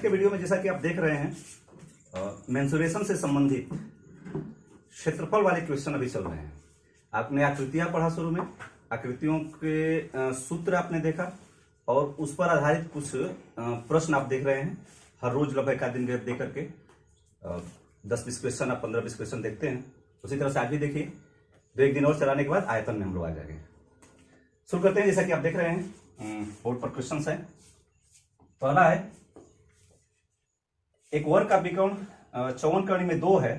के वीडियो में जैसा कि आप देख रहे हैं मेंसुरेशन से संबंधित क्षेत्रफल वाले क्वेश्चन अभी चल रहे हैं। आपने आकृतियां पढ़ा शुरू में, आकृतियों के सूत्र आपने देखा और उस पर आधारित कुछ प्रश्न आप देख रहे हैं। हर रोज लगभग एक आध दिन गैप दे करके 10-20 क्वेश्चन आप 15-20 क्वेश्चन देखते हैं। उसी तरह से आज भी देखिए, 1 दिन और चलाने के बाद आयतन में हम लोग आ जाएंगे। शुरू करते हैं। जैसा कि आप देख रहे हैं बोर्ड पर क्वेश्चन है। पहला है, एक वर्ग का विकर्ण 54 कड़ी में 2 है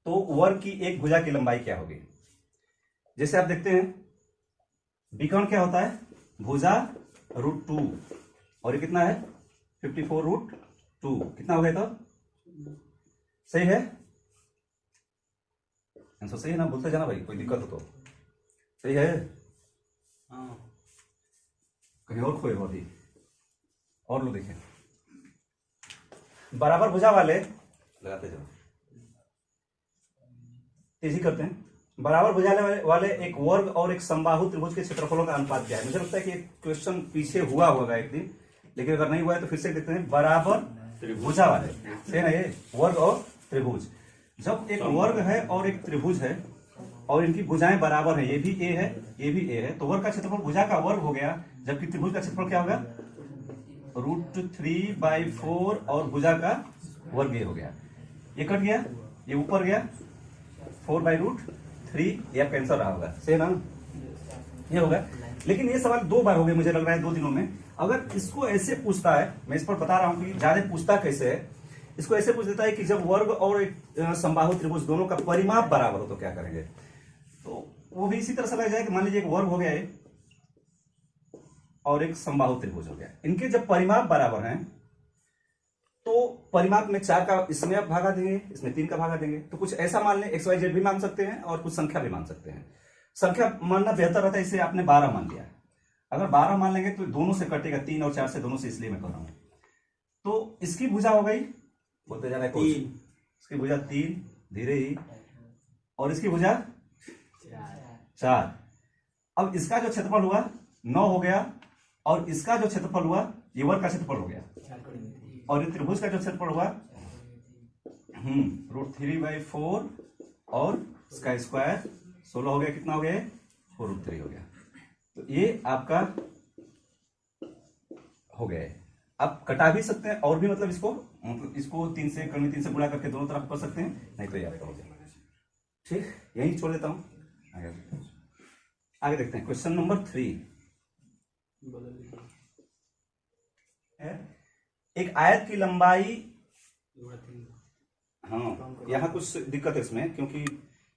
तो वर्ग की एक भुजा की लंबाई क्या होगी। जैसे आप देखते हैं विकर्ण क्या होता है, भुजा √2 और ये कितना है 54√2। कितना हो गया तो सही है, आंसर सही है ना, बोलते जाना भाई, कोई दिक्कत हो तो। सही है, हाँ कहीं और खोए अभी और लो। देखें बराबर भुजा वाले लगाते जाओ, तेजी करते हैं। बराबर भुजा वाले एक वर्ग और एक समबाहु त्रिभुज के क्षेत्रफलों का अनुपात क्या है। मुझे लगता है कि क्वेश्चन पीछे हुआ होगा एक दिन, लेकिन अगर नहीं हुआ है तो फिर से देखते हैं। बराबर भुजा वाले है ना, ये वर्ग और त्रिभुज। जब एक वर्ग है और एक त्रिभुज है और इनकी भुजाएं बराबर है, ये भी ए है ये भी ए है, तो वर्ग का क्षेत्रफल भुजा का वर्ग हो गया, जबकि त्रिभुज का क्षेत्रफल क्या होगा √3/4 और भुजा का वर्ग ये हो गया। ये कट गया, ये ऊपर गया 4/√3, ये आपका आंसर रहा होगा। सही ना, ये होगा। लेकिन ये सवाल 2 बार हो गए मुझे लग रहा है 2 दिनों में। अगर इसको ऐसे पूछता है, मैं इस पर बता रहा हूं कि ज्यादा पूछता कैसे है, इसको ऐसे पूछ देता है कि जब वर्ग और एक समबाहु त्रिभुज दोनों का परिमाप बराबर हो तो क्या करेंगे। तो वो भी इसी तरह से लग जाए कि मान लीजिए एक वर्ग हो गया है और एक समबाहु त्रिभुज हो गया, इनके जब परिमाप बराबर हैं तो परिमाप में 4 का इसमें आप भागा देंगे, इसमें 3 का भागा देंगे। तो कुछ ऐसा मान लें, XYZ भी मान सकते हैं और कुछ संख्या भी मान सकते हैं। संख्या मानना बेहतर रहता है, इसलिए आपने 12 मान लिया। अगर 12 मान लेंगे तो दोनों से कटेगा, 3 और 4 से, दोनों से, इसलिए मैं कह रहा हूं। तो इसकी भुजा हो गई, बोलते जाना है 3, इसकी भुजा 3 धीरे ही, और इसकी भुजा 4। अब इसका जो क्षेत्रफल हुआ 9 हो गया और इसका जो क्षेत्रफल हुआ ये वर्ग का क्षेत्रफल हो गया, और ये त्रिभुज का जो क्षेत्रफल हुआ √3/4 और इसका स्क्वायर 16 हो गया। कितना हो गया 4√3 हो गया। तो ये आपका हो गया। आप कटा भी सकते हैं और भी, मतलब इसको 3 से कमी 3 से गुणा करके दोनों तरफ कर सकते हैं, नहीं तो ये आपका हो जाएगा। ठीक, यही छोड़ देता हूं, आगे देखते हैं। क्वेश्चन नंबर 3 है, एक आयत की लंबाई, हाँ यहाँ कुछ दिक्कत है इसमें, क्योंकि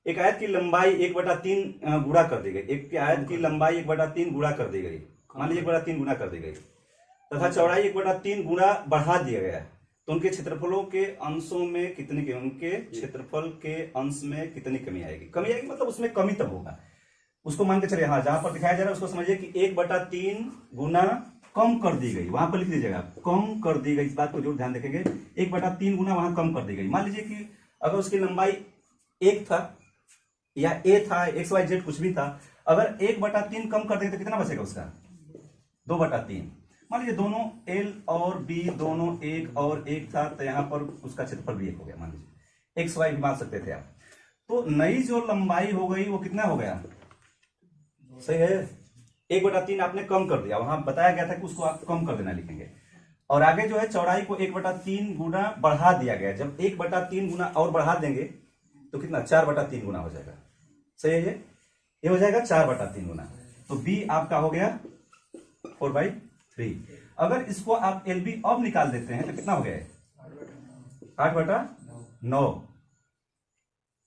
एक आयत की लंबाई 1/3 गुणा कर दी गई। एक आयत की लंबाई 1/3 गुणा कर दी गई, मान लीजिए 1/3 गुणा कर दी गई, तथा चौड़ाई 1/3 गुणा बढ़ा दिया गया। तो उनके क्षेत्रफलों के अंशों में कितनी, उनके क्षेत्रफल के अंश में कितनी कमी आएगी। कमी आएगी मतलब उसमें कमी तब होगा, उसको मान के चलिए। हाँ, जहां पर दिखाया जा रहा है उसको समझिए कि 1/3 गुना कम कर दी गई, वहां पर लिख लीजिएगा कम कर दी गई। इस बात को जरूर ध्यान रखेंगे, 1/3 गुना वहां कम कर दी गई। मान लीजिए कि अगर उसकी लंबाई 1 था या a था, XYZ कुछ भी था, अगर 1/3 कम कर देंगे तो कितना बचेगा उसका 2/3। मान लीजिए दोनों L और B दोनों 1 और 1 था, तो यहां पर उसका क्षेत्रफल भी 1 हो गया। मान लीजिए XY भी मान सकते थे आप। तो नई जो लंबाई हो गई वो कितना हो गया, सही है, 1/3 आपने कम कर दिया, वहां बताया गया था कि उसको आप कम कर देना लिखेंगे। और आगे जो है चौड़ाई को 1/3 गुना बढ़ा दिया गया। जब 1/3 गुना और बढ़ा देंगे तो कितना 4/3 गुना हो जाएगा। सही है, ये हो जाएगा 4/3 गुना। तो B आपका हो गया 4/3। अगर इसको आप LB अब निकाल देते हैं तो कितना हो गया 8/9।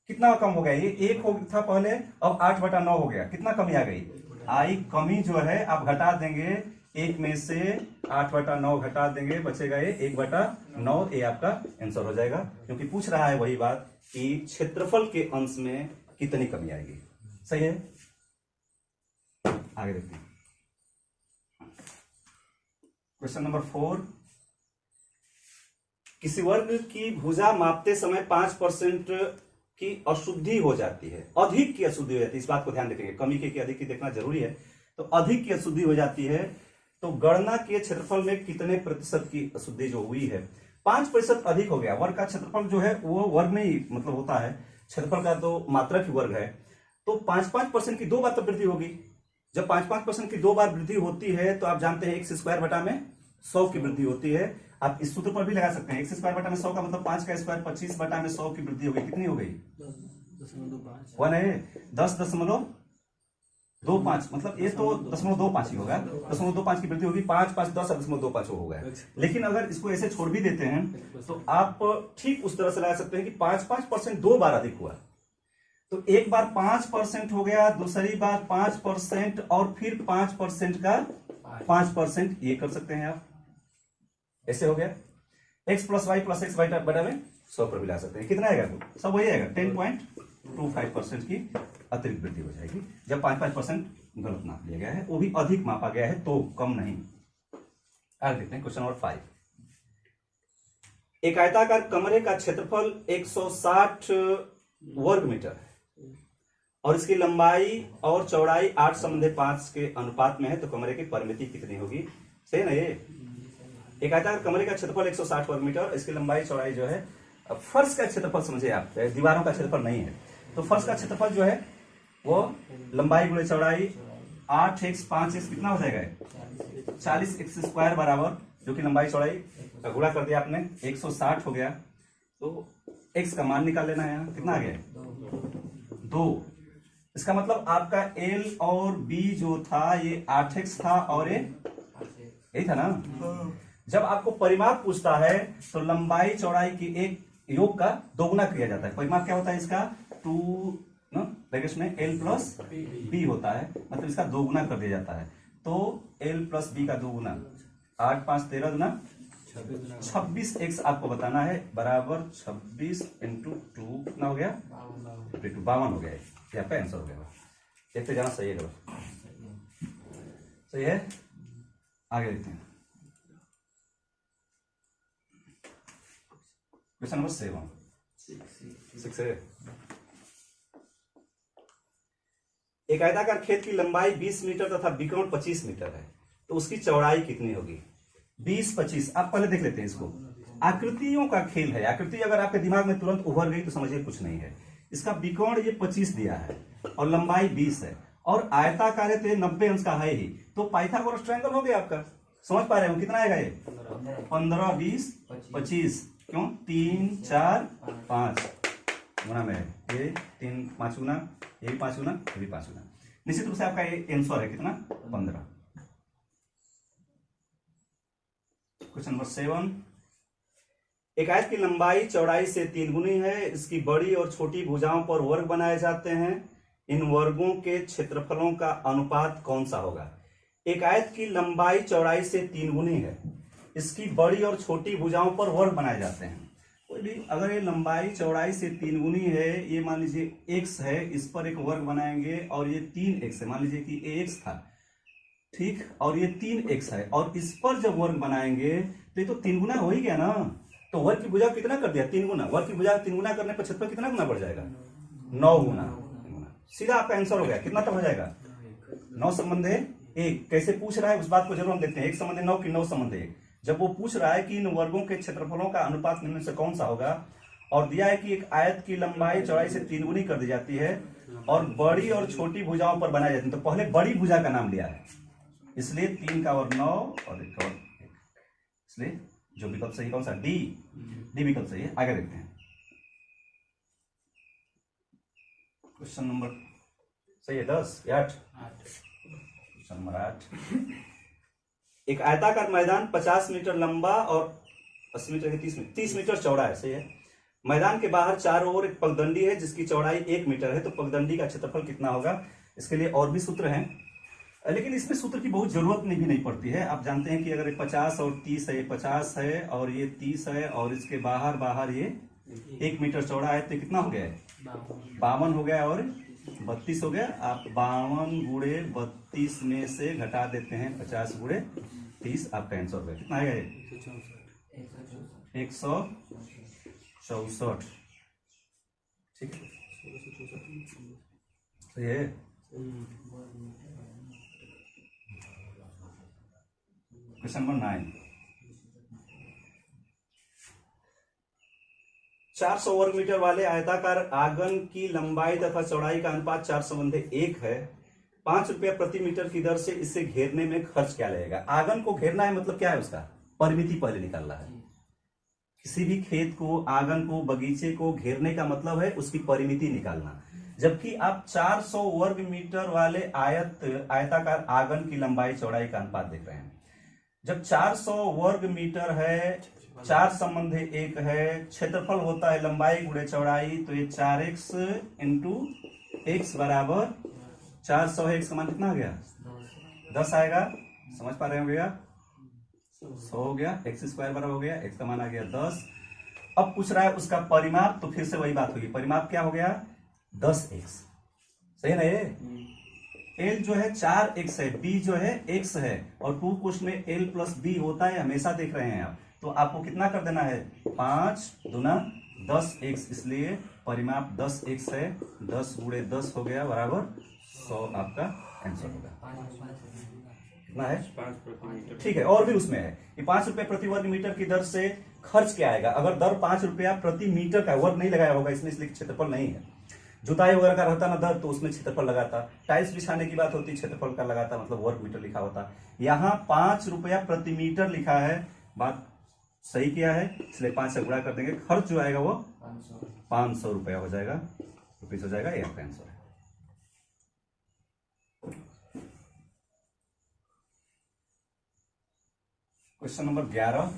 कितना कम हो गया, ये 1 हो था पहले, अब 8/9 हो गया। कितना कमी आ गई, आई कमी जो है आप घटा देंगे, 1 में से 8/9 घटा देंगे, बचेगा ये 1/9। ये आपका आंसर हो जाएगा, क्योंकि पूछ रहा है वही बात कि क्षेत्रफल के अंश में कितनी कमी आएगी। सही है, आगे देखते हैं। क्वेश्चन नंबर 4, किसी वर्ग की भुजा मापते समय 5% की अशुद्धि हो जाती है, अधिक की अशुद्धि हो जाती है। इस बात को ध्यान रखेंगे, कमी की अधिक की देखना जरूरी है। तो अधिक की अशुद्धि हो जाती है तो गणना के क्षेत्रफल में कितने प्रतिशत की अशुद्धि जो हुई है? 5% अधिक हो गया। वर्ग का क्षेत्रफल जो है वो वर्ग में ही मतलब होता है, क्षेत्रफल का तो मात्रक ही वर्ग है। तो 5% की 2 बार तो वृद्धि होगी। जब 5% की 2 बार वृद्धि होती है तो आप जानते हैं एक्स स्क्वायर बटा में 100 की वृद्धि होती है। आप इस सूत्र पर भी लगा सकते हैं, एक्स स्क्वायर बटा में 100 का मतलब 5 का स्क्वायर 25 बटा में 100 की वृद्धि हो गई। कितनी हो गई? 10.25 मतलब ये तो 0.25 ही होगा। 0.25 की वृद्धि होगी, 5 5 10 0.25 हो गया। लेकिन अगर इसको ऐसे छोड़ भी देते हैं तो आप ठीक उस तरह से लगा सकते हैं कि 5% 2 बार अधिक हुआ। तो एक बार 5% हो गया, दूसरी बार 5% और फिर 5% का 5%, ये कर सकते हैं आप। ऐसे हो गया x plus y plus x बटा में 100 पर भी ला सकते हैं। कितना आएगा? तो सब वही आएगा, 10.25% की अतिरिक्त वृद्धि हो जाएगी जब 5% गलत नाप लिया गया है, वो भी अधिक मापा गया है तो कम नहीं। आगे देखते हैं क्वेश्चन नंबर 5। एक आयताकार कमरे का क्षेत्रफल 160 वर्ग मीटर है और इसकी लंबाई और चौड़ाई 8:5 के अनुपात में है, तो कमरे की परिमिति कितनी होगी? सही ना? ये एक आयताकार कमरे का क्षेत्रफल 160 वर्ग मीटर, इसकी लंबाई चौड़ाई जो है, फर्श का क्षेत्रफल समझिए आप, दीवारों का क्षेत्रफल नहीं है। तो फर्श का क्षेत्रफल जो है वो लंबाई गुणे चौड़ाई 8x 5x कितना हो जाएगा? 40x स्क्वायर बराबर, जो कि लंबाई चौड़ाई का गुणा कर दिया आपने, 160 हो गया। तो x का मान निकाल लेना है। यहाँ कितना आ गया? 2। इसका मतलब आपका L और B जो था ये 8x था और ये यही था ना। जब आपको परिमाप पूछता है तो लंबाई चौड़ाई की एक योग का दोगुना किया जाता है। परिमाप क्या होता है इसका? 2 में L प्लस B होता है, मतलब इसका दोगुना कर दिया जाता है। तो L प्लस B का दोगुना 8 5 13 गुना 26x आपको बताना है बराबर 26 इंटू 2 कितना हो गया? 52 हो गया। ये आपका आंसर हो गया। देखते जाना सही है, सही है। आगे देखते हैं क्वेश्चन नंबर 6 है। एक आयताकार खेत की लंबाई 20 मीटर तथा विकर्ण 25 मीटर है, तो उसकी चौड़ाई कितनी होगी? 20 25। आप पहले देख लेते हैं इसको। आकृतियों का खेल है, आकृति अगर आपके दिमाग में तुरंत उभर गई तो समझिए कुछ नहीं है। इसका विकर्ण ये 25 दिया है और लंबाई 20 है और आयताकार है तो ये 90 अंश का है ही, तो पाइथागोरस ट्रायंगल हो गया आपका। समझ पा रहे हो कितना आएगा? ये 15 20 25। क्यों? 3 4 5 गुना में ये 3 5 गुना, ये भी 5 गुना, ये भी 5 गुना। निश्चित रूप से आपका ये आंसर है कितना? 15। Question number 7। एक आयत की लंबाई चौड़ाई से 3 गुनी है, इसकी बड़ी और छोटी भुजाओं पर वर्ग बनाए जाते हैं, इन वर्गों के क्षेत्रफलों का अनुपात कौन सा होगा? एक आयत की लंबाई चौड़ाई से 3 गुनी है, इसकी बड़ी और छोटी भुजाओं पर वर्ग बनाए जाते हैं। कोई भी अगर ये लंबाई चौड़ाई से 3 गुनी है, ये मान लीजिए x है, इस पर एक वर्ग बनाएंगे और ये 3x है, मान लीजिए कि ax था, ठीक, और ये 3x है और इस पर जब वर्ग बनाएंगे तो ये तो 3 गुना हो ही गया ना। तो वर्ग की भुजा कितना कर दिया? 3 गुना। वर्ग की भुजा 3 गुना करने पर क्षेत्रफल कितना गुना बढ़ जाएगा? 9 गुना। सीधा आपका आंसर हो गया। कितना तक हो जाएगा? 9 संबंधे 1। कैसे पूछ रहा है उस बात को जरूर हम देखते हैं। 1 संबंधे 9 की 9 संबंधे 1। जब वो पूछ रहा है कि इन वर्गों के क्षेत्रफलों का अनुपात निम्न से कौन सा होगा, और दिया है कि एक आयत की लंबाई चौड़ाई से 3 गुनी कर दी जाती है और बड़ी और छोटी भुजाओं पर बनाई जाती है, तो पहले बड़ी भुजा का नाम लिया है, इसलिए 3 का और 9 और 1 और 1, इसलिए जो विकल्प सही कौन सा? डी विकल्प सही है। आगे देखते हैं क्वेश्चन नंबर सही है 10 या 8? Question number 8। एक आयताकार मैदान 50 मीटर लंबा और 80 मीटर की 30 मीटर चौड़ा है, सही है। मैदान के बाहर चारों ओर एक पगडंडी है जिसकी चौड़ाई 1 मीटर है, तो पगडंडी का क्षेत्रफल कितना होगा? इसके लिए और भी सूत्र हैं, लेकिन इसमें सूत्र की बहुत जरूरत भी नहीं पड़ती है। आप जानते हैं कि अगर 50 और 30 है, ये 50 है और ये 30 है और इसके बाहर ये 1 मीटर चौड़ा है, तो कितना हो गया है? 52 हो गया और 32 हो गया। आप 52 गुणे 32 में से घटा देते हैं 50 गुणे 30, आपका आंसर हो गया। कितना आएगा ये? 164। ठीक है, सही है। Question number 9। 400 वर्ग मीटर वाले आयताकार आंगन की लंबाई तथा चौड़ाई का अनुपात 4:1 है। 5 रुपया प्रति मीटर की दर से इसे घेरने में खर्च क्या लगेगा। आंगन को घेरना है मतलब क्या है, उसका परिमिति पहले निकालना है। किसी भी खेत को, आंगन को, बगीचे को घेरने का मतलब है उसकी परिमिति निकालना। जबकि आप 400 वर्ग मीटर वाले आयताकार आंगन की लंबाई चौड़ाई का अनुपात देख रहे हैं। जब 400 वर्ग मीटर है, 4:1 है, क्षेत्रफल होता है लंबाई गुणे चौड़ाई, तो ये 4x इंटू x बराबर 400 है। x का मान कितना आ गया, 10 आएगा। समझ पा रहे हो भैया, 100 हो गया, x² बराबर हो गया, x का मान आ गया 10। अब पूछ रहा है उसका परिमाप, तो फिर से वही बात होगी। परिमाप क्या हो गया, 10x। सही है ना। ये L जो है 4x है, B जो है x है, और 2 क्वेश्चन में L प्लस B होता है, हमेशा देख रहे हैं आप। तो आपको कितना कर देना है, 5 दूना 10x, इसलिए परिमाप 10x है। 10 गुणे 10 हो गया बराबर 100, आपका आंसर होगा। कितना है, 5। ठीक है, और भी उसमें है कि 5 रुपए प्रति वर्ग मीटर की दर से खर्च क्या आएगा। अगर दर 5 रुपया प्रति मीटर का, वर्ग नहीं लगाया होगा इसमें, इसलिए क्षेत्रफल नहीं है। जुताई वगैरह का रहता ना दर, तो उसमें क्षेत्रफल लगाता। टाइल्स बिछाने की बात होती, क्षेत्रफल का लगाता, मतलब वर्ग मीटर लिखा होता। यहाँ 5 रुपया प्रति मीटर लिखा है, बात सही किया है, इसलिए 5 से गुणा कर देंगे। खर्च जो आएगा वो 500 रुपया हो जाएगा, रुपीज हो जाएगा। ये आपका आंसर है। क्वेश्चन नंबर 11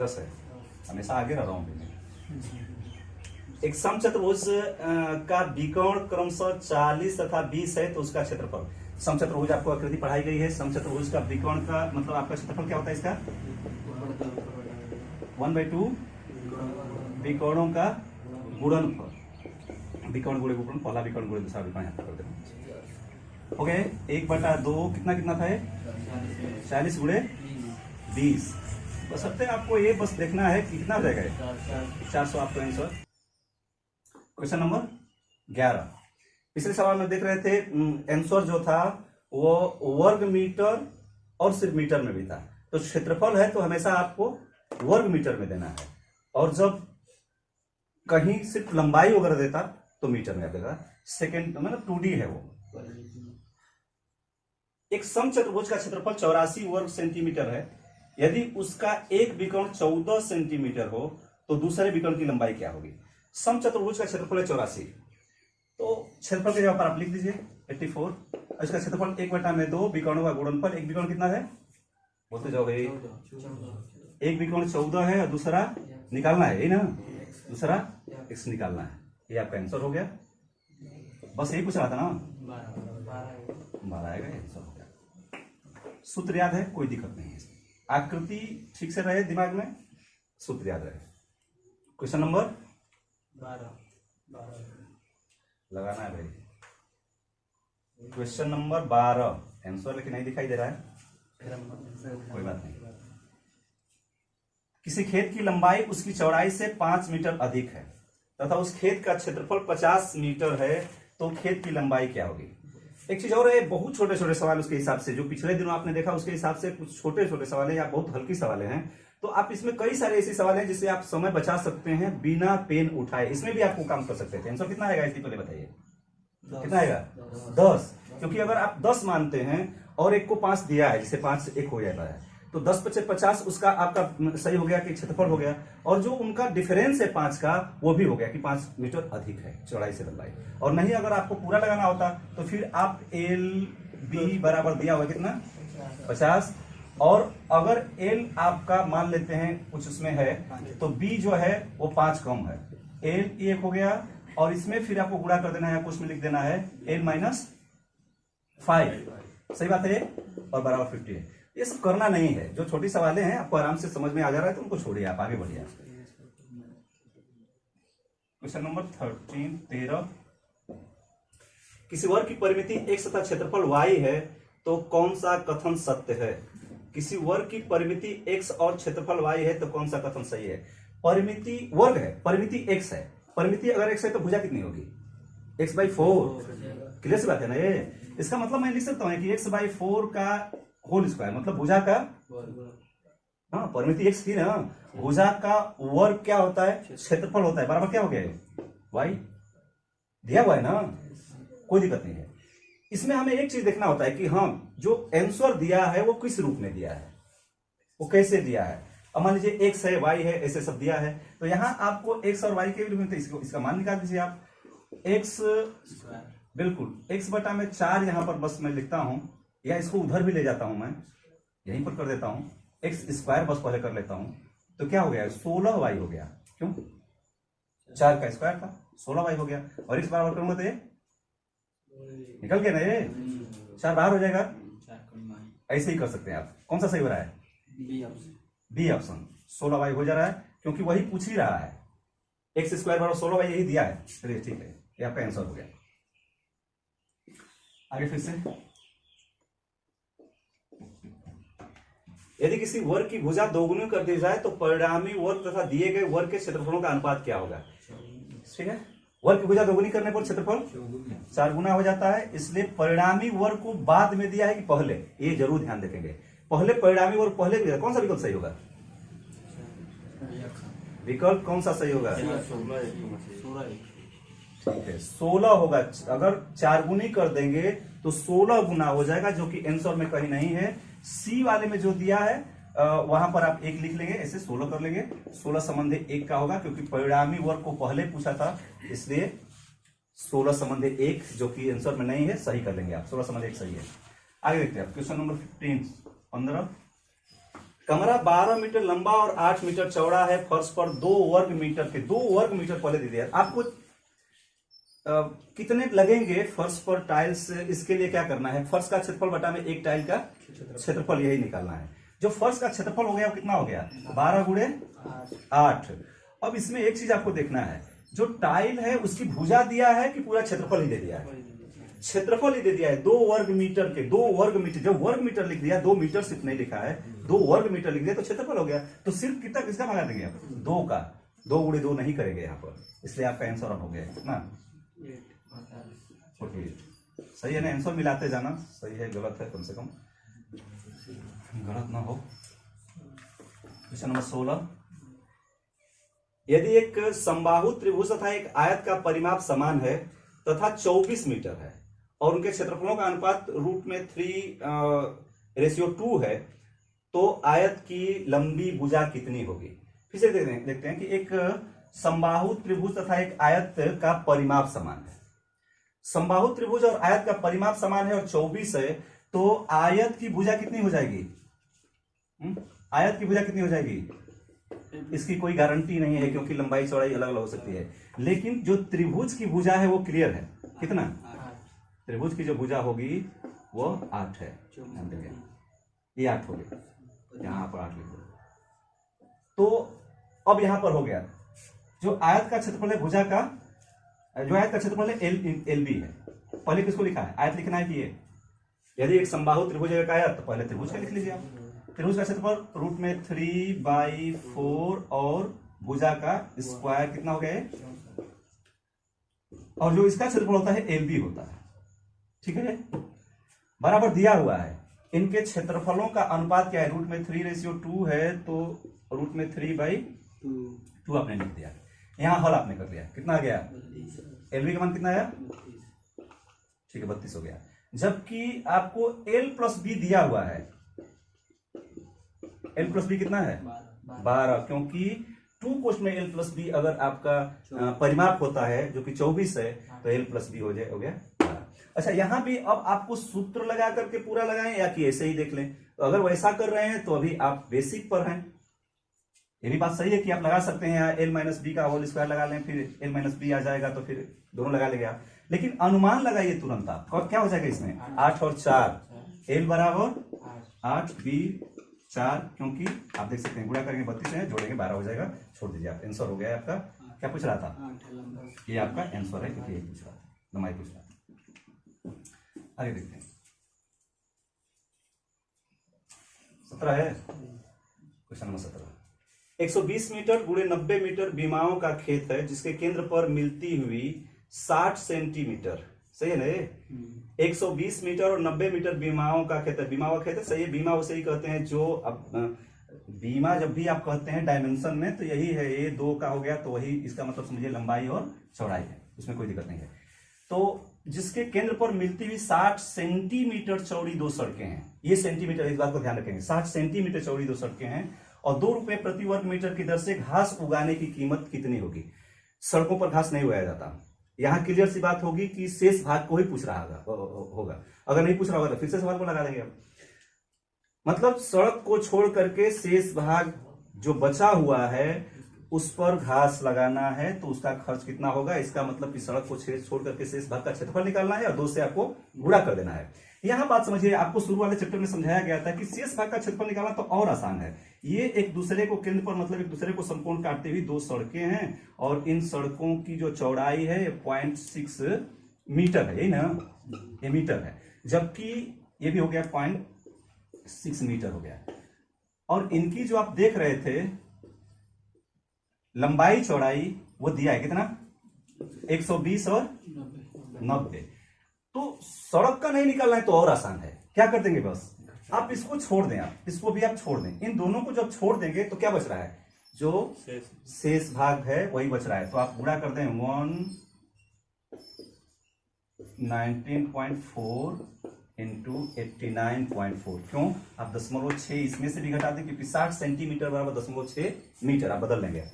10 है, हमेशा आगे रह रहा हूं मैं। एक समचतुर्भुज का विकर्ण क्रमशः 40 तथा 20 है, तो उसका क्षेत्रफल। समचतुर्भुज आपको आकृति पढ़ाई गई है। समचतुर्भुज का विकर्ण का मतलब आपका क्षेत्रफल क्या होता है, इसका 1/2 विकर्णों का गुणनफल। विकर्ण गुणे गुणन, पहला विकर्ण गुणे दूसरा विकर्ण, यहाँ कर देना। ओके, 1/2 कितना कितना था, 40 गुणे 20। बस अब आपको ये बस देखना है कि कितना रहेगा, 400 आपका आंसर। Question number 11। पिछले सवाल में देख रहे थे, आंसर जो था वो वर्ग मीटर और सिर्फ मीटर में भी था। तो क्षेत्रफल है तो हमेशा आपको वर्ग मीटर में देना है, और जब कहीं सिर्फ लंबाई वगैरह देता तो मीटर में देगा। सेकेंड मतलब 2D है वो। एक समचतुर्भुज का क्षेत्रफल 84 वर्ग सेंटीमीटर है। यदि उसका एक विकर्ण 14 सेंटीमीटर हो तो दूसरे विकर्ण की लंबाई क्या होगी। समचतुर्भुज का क्षेत्रफल है 84, तो क्षेत्रफल के जगह पर आप लिख दीजिए 84। इसका क्षेत्रफल 1/2 विकर्णों का गुणनफल। एक विकर्ण कितना है, बोलते जाओ भाई। एक विकर्ण 14 है और दूसरा निकालना है, यही ना, दूसरा x निकालना है। ये आपका आंसर हो गया। बस यही पूछ रहा था ना, 12 आएगा, आंसर हो गया। सूत्र याद है, कोई दिक्कत नहीं है। आकृति ठीक से रहे दिमाग में, सूत्र याद रहे। क्वेश्चन नंबर 12 लगाना है भाई। क्वेश्चन नंबर 12 आंसर लेकिन नहीं दिखाई दे रहा है, कोई बात नहीं। किसी खेत की लंबाई उसकी चौड़ाई से 5 मीटर अधिक है तथा उस खेत का क्षेत्रफल 50 मीटर है, तो खेत की लंबाई क्या होगी। एक चीज और है, बहुत छोटे छोटे सवाल उसके हिसाब से, जो पिछले दिनों आपने देखा उसके हिसाब से कुछ छोटे छोटे सवाल है या बहुत हल्की सवाल हैं। तो आप इसमें कई सारे ऐसे सवाल हैं जिससे आप समय बचा सकते हैं बिना पेन उठाए। इसमें भी आपको काम कर सकते थे। आंसर कितना आएगा इससे पहले बताइए, कितना आएगा 10। क्योंकि अगर आप 10 मानते हैं और एक को 5 दिया है, जिसे 5 से 1 हो जाता है, तो 10 × 50 उसका आपका सही हो गया कि क्षेत्रफल हो गया, और जो उनका डिफरेंस है 5 का, वो भी हो गया कि 5 मीटर अधिक है चौड़ाई से लंबाई। और नहीं अगर आपको पूरा लगाना होता तो फिर आप LB बराबर दिया हुआ कितना 50, और अगर L आपका मान लेते हैं कुछ उसमें है, तो B जो है वो 5 कम है, L 1 हो गया, और इसमें फिर आपको गुणा कर देना है, कुछ में लिख देना है L - 5। सही बात है, और बराबर 50 है। ये सब करना नहीं है, जो छोटी सवालें हैं आपको आराम से समझ में आ जा रहा है तो उनको छोड़िए, आप आगे बढ़िए। क्वेश्चन नंबर 13 किसी वर्ग की परिमिति x तथा क्षेत्रफल y है तो कौन सा कथन सत्य है। किसी वर्ग की परिमिति x और क्षेत्रफल y है तो कौन सा कथन सही है। परिमिति वर्ग है, परिमिति x है, परिमिति अगर x है तो भुजा कितनी होगी, x/4। क्लियर सी बात है ना ये। इसका मतलब मैं लिख सकता हूं कि x/4 का होल स्क्वायर मतलब भुजा का, हाँ परिमिति x थी ना, भुजा का वर्ग क्या होता है, क्षेत्रफल होता है, बराबर क्या हो गया y, दिया हुआ है ना, कोई दिक्कत नहीं है। इसमें हमें एक चीज देखना होता है कि हाँ जो आंसर दिया है वो किस रूप में दिया है, वो कैसे दिया है। अब मान लीजिए x है, y है, ऐसे सब दिया है, तो यहां आपको x और y के रूप में इसका मान निकाल दीजिए आप। x बिल्कुल x बटा में 4 यहां पर बस मैं लिखता हूं, या इसको उधर भी ले जाता हूं, मैं यहीं पर कर देता हूं, एक्स स्क्वायर बस पहले कर लेता हूं, तो क्या हो गया 16y हो गया, क्यों 4 का स्क्वायर था 16y हो गया, और x बराबर करूंगा तो ये निकल गया ना, ये 4 बाहर हो जाएगा। ऐसे ही कर सकते हैं आप। कौन सा सही हो रहा है, बी ऑप्शन, 16y हो जा रहा है, क्योंकि वही पूछ ही रहा है, एक्स स्क्वायर बराबर 16y यही दिया है। चलिए ठीक है, ये आपका आंसर हो गया। आगे फिर से, यदि किसी वर्ग की भुजा दोगुनी कर दी जाए तो परिणामी वर्ग तथा दिए गए वर्ग के क्षेत्रफलों का अनुपात क्या होगा। ठीक है, वर्ग की भुजा दोगुनी करने पर क्षेत्रफल 4 गुना हो जाता है, इसलिए परिणामी वर्ग को बाद में दिया है कि पहले, ये जरूर ध्यान रखेंगे, पहले परिणामी वर्ग पहले दिया। कौन सा विकल्प सही होगा, विकल्प कौन सा सही होगा, ठीक है 16 होगा। अगर 4 गुनी कर देंगे तो 16 गुना हो जाएगा, जो कि आंसर में कहीं नहीं है। सी वाले में जो दिया है वहां पर आप 1 लिख लेंगे, ऐसे 16 कर लेंगे, 16 संबंधी 1 का होगा, क्योंकि परिणामी वर्ग को पहले पूछा था, इसलिए 16 संबंधी 1 जो कि आंसर में नहीं है सही कर लेंगे आप, 16 संबंधी 1 सही है। आगे देखते हैं क्वेश्चन नंबर 15। कमरा 12 मीटर लंबा और 8 मीटर चौड़ा है, फर्श पर 2 वर्ग मीटर के 2 वर्ग मीटर पहले दे दिया। आपको कितने लगेंगे फर्श पर टाइल्स, इसके लिए क्या करना है, फर्श का क्षेत्रफल बटा में एक टाइल का क्षेत्रफल, यही निकालना है। जो फर्श का क्षेत्रफल हो गया वो कितना हो गया, 12 गुणे 8। अब इसमें एक चीज आपको देखना है, जो टाइल है उसकी भुजा दिया है कि पूरा क्षेत्रफल ही दे दिया है, क्षेत्रफल ही दे दिया है। 2 वर्ग मीटर के 2 वर्ग मीटर, जब वर्ग मीटर लिख दिया, 2 मीटर सिर्फ नहीं लिखा है, 2 वर्ग मीटर लिख दिया तो क्षेत्रफल हो गया। तो सिर्फ कितना किसका भगा देंगे आप, 2 का, 2 गुणे 2 नहीं करेंगे यहाँ पर, इसलिए आपका आंसर हो गया कितना, 48। सही है ना, आंसर मिलाते जाना, सही है गलत है कम से कम गलत ना हो। क्वेश्चन नंबर 16, यदि एक समबाहु त्रिभुज तथा एक आयत का परिमाप समान है तथा 24 मीटर है और उनके क्षेत्रफलों का अनुपात रूट में 3:2 है, तो आयत की लंबी भुजा कितनी होगी। फिर से देखते हैं कि एक समबाहु त्रिभुज तथा एक आयत का परिमाप समान है, समबाहु त्रिभुज और आयत का परिमाप समान है और 24 है, तो आयत की भुजा कितनी हो जाएगी, आयत की भुजा कितनी हो जाएगी, इसकी कोई गारंटी नहीं है, क्योंकि लंबाई चौड़ाई अलग अलग हो सकती है। लेकिन जो त्रिभुज की भुजा है वो क्लियर है, कितना, त्रिभुज की जो भुजा होगी वो 8 है, ये 8 हो गया, यहां पर 8 लिख दो। तो अब यहां पर हो गया, जो आयत का क्षेत्रफल है भुजा का, जो आयत का क्षेत्रफल है एल बी है, पहले किसको लिखा है, आयत लिखना है कि ये, यदि एक समबाहु त्रिभुज एक आयत तो पहले त्रिभुज का लिख लीजिए आप। त्रिभुज का क्षेत्रफल रूट में 3/4 और भुजा का स्क्वायर कितना हो गया, और जो इसका क्षेत्रफल होता है एल बी होता है, ठीक है, बराबर दिया हुआ है। इनके क्षेत्रफलों का अनुपात क्या है, रूट में 3:2 है, तो रूट में 3/2 आपने लिख दिया, यहां हल आपने कर दिया, कितना आ गया, एलबी का मान कितना आया, ठीक है 32 हो गया। जबकि आपको एल प्लस बी दिया हुआ है, एल प्लस बी कितना है 12, क्योंकि 2 कोष्ठ में एल प्लस बी अगर आपका परिमाप होता है जो कि 24 है, तो एल प्लस बी हो गया 12। अच्छा, यहां भी अब आपको सूत्र लगा करके पूरा लगाएं या कि ऐसे ही देख लें, तो अगर वैसा कर रहे हैं तो अभी आप बेसिक पर हैं, ये भी बात सही है कि आप लगा सकते हैं, यहाँ एल माइनस बी का होल स्क्वायर लगा लें, फिर एल माइनस बी आ जाएगा, तो फिर दोनों लगा लेंगे आप, लेकिन अनुमान लगाइए तुरंत आप, और क्या हो जाएगा इसमें 8 और 4, एल बराबर 8 बी 4, क्योंकि आप देख सकते हैं गुणा करेंगे 32 है, जोड़ेंगे 12 हो जाएगा, छोड़ दीजिए आप, आंसर हो गया आपका। क्या पूछ रहा था, ये आपका आंसर है, क्योंकि ये पूछ रहा था, लंबाई पूछ रहा था। आगे देखते हैं 17 है, क्वेश्चन नंबर 17, 120 मीटर गुणे 90 मीटर बीमाओं का खेत है, जिसके केंद्र पर मिलती हुई 60 सेंटीमीटर सही है ना ये? 120 मीटर और 90 मीटर बीमाओं का खेत है, बीमा का खेत है, सही है। बीमा उसे ही कहते हैं जो अब बीमा जब भी आप कहते हैं डायमेंशन में तो यही है, ये 2 का हो गया तो वही इसका मतलब समझिए लंबाई और चौड़ाई है, उसमें कोई दिक्कत नहीं है। तो जिसके केंद्र पर मिलती हुई 60 सेंटीमीटर चौड़ी 2 सड़कें हैं, ये सेंटीमीटर, इस बात को ध्यान रखेंगे, 60 सेंटीमीटर चौड़ी 2 सड़कें हैं और 2 रुपए प्रति वर्ग मीटर की दर से घास उगाने की कीमत कितनी होगी? सड़कों पर घास नहीं उगाया जाता। यहां क्लियर सी बात होगी कि शेष भाग को ही पूछ रहा होगा। अगर नहीं पूछ रहा होगा तो फिर से सवाल को लगा देंगे आप। मतलब सड़क को छोड़ करके शेष भाग जो बचा हुआ है उस पर घास लगाना है तो उसका खर्च कितना होगा? इसका मतलब कि सड़क को छोड़ करके शेष भाग का क्षेत्रफल निकालना है और 2 से आपको गुणा कर देना है। यहां बात समझिए, आपको शुरू वाले चैप्टर में समझाया गया था कि शेष भाग का क्षेत्रफल निकालना तो और आसान है। ये एक दूसरे को केंद्र पर मतलब एक दूसरे को समकोण काटते हुए 2 सड़कें हैं और इन सड़कों की जो चौड़ाई है 0.6 मीटर है, यही ना, ये मीटर है, जबकि ये भी हो गया 0.6 मीटर हो गया। और इनकी जो आप देख रहे थे लंबाई चौड़ाई वो दिया है कितना? 120 और 90। तो सड़क का नहीं निकालना है तो और आसान है, क्या कर देंगे, बस आप इसको छोड़ दें, आप इसको भी आप छोड़ दें, इन दोनों को जब छोड़ देंगे तो क्या बच रहा है? जो शेष भाग है वही बच रहा है। तो आप गुणा कर दें 119.4 इंटू 89.4। क्यों? आप 0.6 इसमें से भी घटा दें क्योंकि 60 सेंटीमीटर बराबर 0.6 मीटर, आप बदल लेंगे।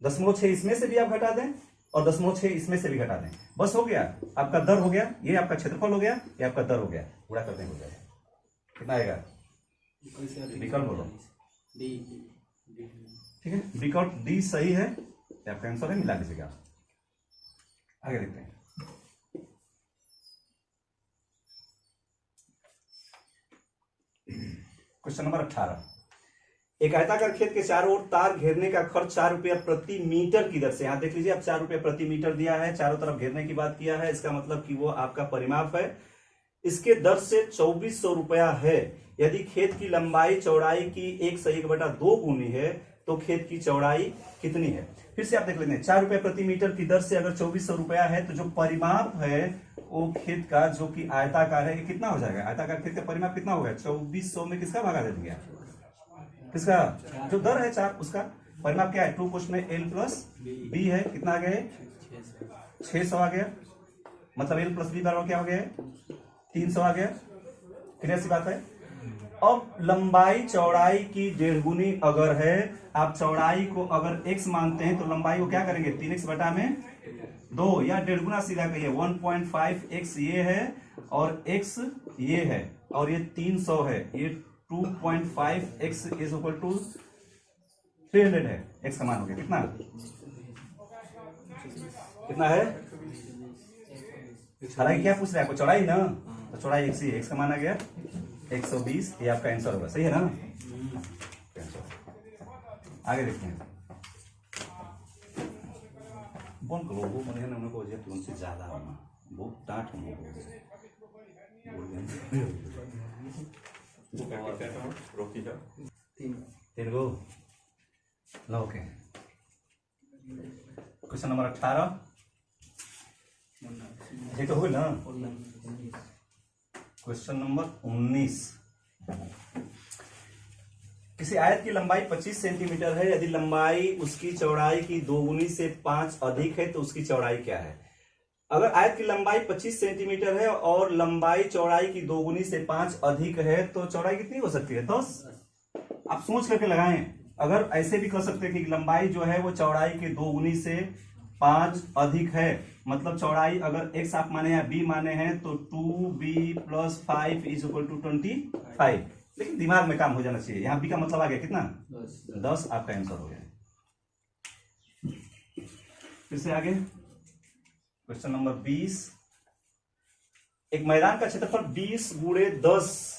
0.6 इसमें से भी आप घटा दें और 0.6 इसमें से भी घटा दें, बस हो गया, आपका दर हो गया, ये आपका क्षेत्रफल हो गया, ये आपका दर हो गया, गुणा कर देंगे हो जाएगा। कितना आएगा? विकल्प बोलो, ठीक है, विकल्प डी सही है, आपका आंसर है, मिला लीजिएगा। आगे देखते हैं। Question number 18। एक आयताकार खेत के चारों ओर तार घेरने का खर्च 4 रुपया प्रति मीटर की दर से, यहां देख लीजिए आप 4 रुपया प्रति मीटर दिया है, चारों तरफ घेरने की बात किया है, इसका मतलब कि वो आपका परिमाप है, इसके दर से 2400 रुपया है। यदि खेत की लंबाई चौड़ाई की 1/1/2 गुनी है तो खेत की चौड़ाई कितनी है? फिर से आप देख लेते हैं, 4 रुपया प्रति मीटर की दर से अगर 2400 रुपया है तो जो परिमाप है वो खेत का जो कि आयताकार है, कितना हो जाएगा? आयताकार खेत का परिमाप कितना होगा? 2400 में किसका भागा दे देंगे? किसका? जो दर है 4, उसका परिमाप क्या है? 2 क्वेश्चन में l प्लस बी है, कितना आ गया है? 600 आ गया, मतलब l प्लस बी बराबर क्या हो गया है? 300 आ गया। क्लियर सी बात है। अब लंबाई चौड़ाई की 1.5 गुनी अगर है, आप चौड़ाई को अगर x मानते हैं तो लंबाई को क्या करेंगे? 3x बटा में 2 या 1.5 गुना सीधा कहिए, 1.5x ये है और x ये है और ये 300 है, ये 2.5x इज इक्वल टू 300 है। x का मान हो गया कितना? कितना है? चौड़ाई क्या पूछ रहा है आपको? चौड़ाई ना, तो चौड़ाई x ही है, x का मान आ गया 120, ये आपका आंसर होगा, सही है ना? आगे देखते हैं। बोल करो वो मने ना उनको जे तुमसे ज्यादा होना वो डांट हम रोकी था 3 गो लो। ओके, क्वेश्चन नंबर 18 ये तो हुई ना। Question number 19। किसी आयत की लंबाई 25 सेंटीमीटर है, यदि लंबाई उसकी चौड़ाई की 2 गुनी से 5 अधिक है तो उसकी चौड़ाई क्या है? अगर आयत की लंबाई 25 सेंटीमीटर है और लंबाई चौड़ाई की 2 गुनी से 5 अधिक है तो चौड़ाई कितनी हो सकती है? 10। आप सोच करके लगाएं। अगर ऐसे भी कर सकते हैं कि लंबाई जो है वो चौड़ाई के 2 गुनी से 5 अधिक है, मतलब चौड़ाई अगर x आप माने या b माने हैं तो 2b + 5 इज इक्वल टू 25। लेकिन दिमाग में काम हो जाना चाहिए। यहाँ b का मतलब आ गया कितना? 10 आपका आंसर हो गया। फिर से आगे क्वेश्चन नंबर 20। एक मैदान का क्षेत्रफल 20 × 10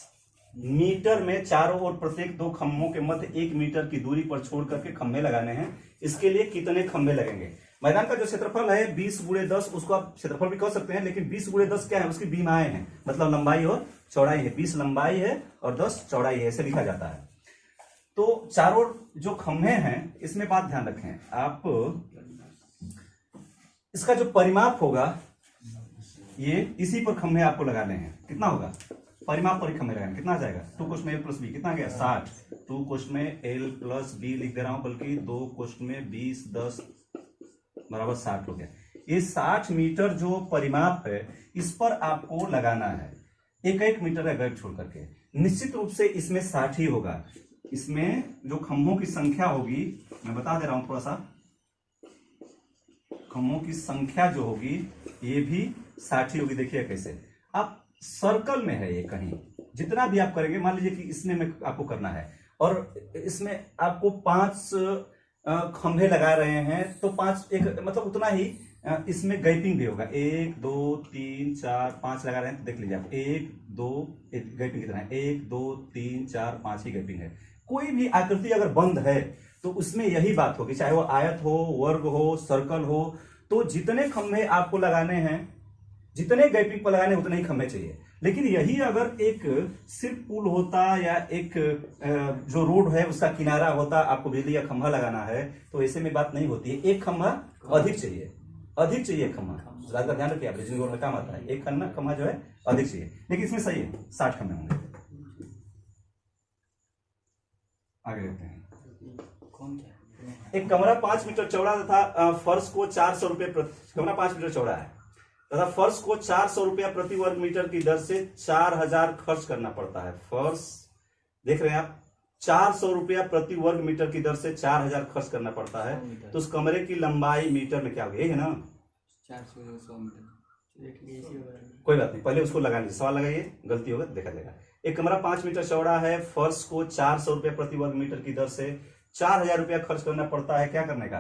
मीटर में चारों ओर प्रत्येक 2 खंभों के मध्य 1 मीटर की दूरी पर छोड़ करके खंभे लगाने हैं, इसके लिए कितने खंभे लगेंगे? मैदान का जो क्षेत्रफल है 20 × 10, उसको आप क्षेत्रफल भी कह सकते हैं, लेकिन 20 × 10 क्या है? उसकी बीमाएं हैं, मतलब लंबाई और चौड़ाई है। 20 लंबाई है और 10 चौड़ाई है, ऐसे लिखा जाता है। तो चारों जो खंभे हैं इसमें बात ध्यान रखें आप, इसका जो परिमाप होगा ये इसी पर खम्भे आपको लगाने हैं। कितना होगा, परिमाप पर खम्भे लगाने, कितना आ जाएगा 2 क्वेश्चन में a प्लस बी कितना आ गया 60, 2 क्वेश्चन में l प्लस बी लिख दे रहा हूं, बल्कि 2 क्वेश्चन में 20 10 बराबर 60 हो गया। ये 60 मीटर जो परिमाप है इस पर आपको लगाना है, एक एक मीटर का गैप छोड़ करके। निश्चित रूप से इसमें 60 ही होगा। इसमें जो खम्भों की संख्या होगी, मैं बता दे रहा हूं थोड़ा सा, खम्भों की संख्या जो होगी ये भी 60 ही होगी। देखिए कैसे, आप सर्कल में है ये, कहीं जितना भी आप करेंगे, मान लीजिए कि इसने में आपको करना है और इसमें आपको 5 खंभे लगा रहे हैं, तो 5 एक मतलब उतना ही इसमें गैपिंग भी होगा। 1 2 3 4 5 लगा रहे हैं तो देख लीजिए आप, 1 2 गैपिंग कितना है, 1 2 3 4 5 ही गैपिंग है। कोई भी आकृति अगर बंद है तो उसमें यही बात होगी, चाहे वो आयत हो, वर्ग हो, सर्कल हो, तो जितने खंभे आपको लगाने हैं, जितने गैपिंग पर लगाने उतने ही खंभे चाहिए। लेकिन यही अगर एक सिर्फ पुल होता या एक जो रोड है उसका किनारा होता, आपको बिजली का खंभा लगाना है, तो ऐसे में बात नहीं होती है। एक खंभा अधिक चाहिए, अधिक चाहिए एक खंभा। ज्यादा ध्यान रखिए, आप बिजली में काम आता है, एक खंभा जो है अधिक चाहिए। लेकिन इसमें सही है 60 खंभे होंगे। आगे देखते हैं। एक कमरा 5 मीटर चौड़ा तथा फर्श को 400 रुपये कमरा 5 मीटर चौड़ा है तथा फर्श को 400 रुपया प्रति वर्ग मीटर की दर से 4000 खर्च करना पड़ता है। फर्श देख रहे हैं आप, 400 रुपया प्रति वर्ग मीटर की दर से 4000 खर्च करना पड़ता है। तो उस कमरे की लंबाई मीटर में क्या होगी, है ना 400 मीटर। कोई बात नहीं, पहले उसको लगा लीजिए, सवाल लगाइए, गलती होगा देखा जाएगा। एक कमरा 5 मीटर चौड़ा है, फर्श को 400 रुपया प्रति वर्ग मीटर की दर से 4000 रुपया खर्च करना पड़ता है। क्या करने का,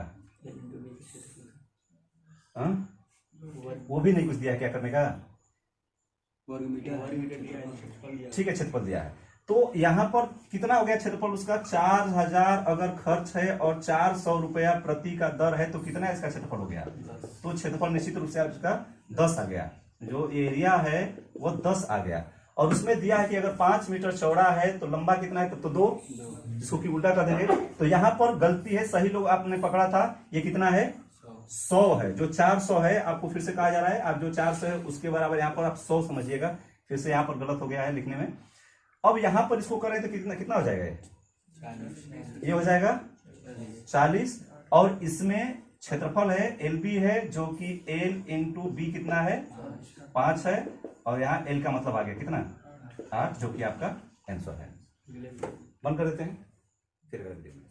वो भी नहीं कुछ दिया, क्या करने का, वर्ग मीटर। ठीक है, क्षेत्रफल दिया है। तो यहाँ पर कितना हो गया क्षेत्रफल उसका, 4000 अगर खर्च है और 400 रुपया प्रति का दर है, तो कितना इसका क्षेत्रफल हो गया, तो क्षेत्रफल निश्चित रूप से उसका 10 आ गया। जो एरिया है वो 10 आ गया। और उसमें दिया है कि अगर 5 मीटर चौड़ा है तो लंबा कितना है, तो 2, इसको की उल्टा कर देंगे। तो यहाँ पर गलती है, सही लोग आपने पकड़ा था, ये कितना है 100 है। जो 400 है आपको फिर से कहा जा रहा है, आप जो 400 है उसके बराबर यहाँ पर आप 100 समझिएगा। फिर से यहाँ पर गलत हो गया है लिखने में। अब यहाँ पर इसको करें तो कितना हो जाएगा, ये हो जाएगा 40। और इसमें क्षेत्रफल है LB है, जो कि L इंटू बी कितना है 5 है। और यहाँ L का मतलब आ गया कितना 8, जो कि आपका आंसर है। बंद कर देते हैं, फिर कर देते हैं।